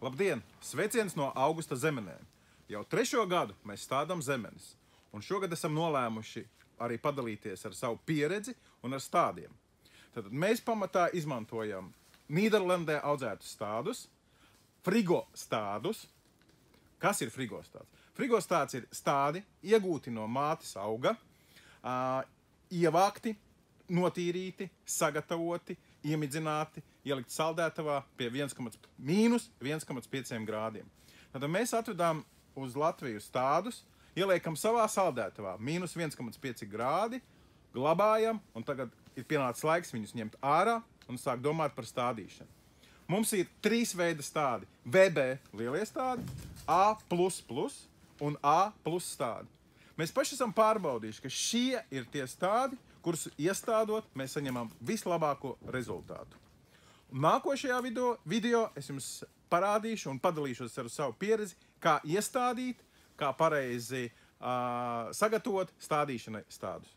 Labdien! Sveiciens no Augusta zemenēm. Jau 3. gadu mēs stādām zemenes, un šogad esam nolēmuši arī padalīties ar savu pieredzi un ar stādiem. Tad mēs pamatā izmantojam Nīderlandē audzētus stādus, frigostādus. Kas ir frigostāds? Frigostāds ir stádi iegūti no mātes auga, ievākti, notīrīti, sagatavoti, iemidzināti, ielikt saldētavā pie mīnus 1,5 grādiem. Tad mēs atvedām uz Latviju stādus, ieliekam savā saldētavā mīnus 1,5 grādi, glabājam, un tagad ir pienācis laiks viņus ņemt ārā un sāk domāt par stādīšanu. Mums ir 3 veidi stádi. VB lielie stádi, A++ un A+ stádi. Mēs paši esam pārbaudījuši, ka šie ir tie stádi, kurus iestādot, mēs saņemam vislabāko rezultātu. Nākošajā video es jums parādīšu un padalīšos ar savu pieredzi, kā iestādīt, kā pareizi sagatavot stādīšanai stādus.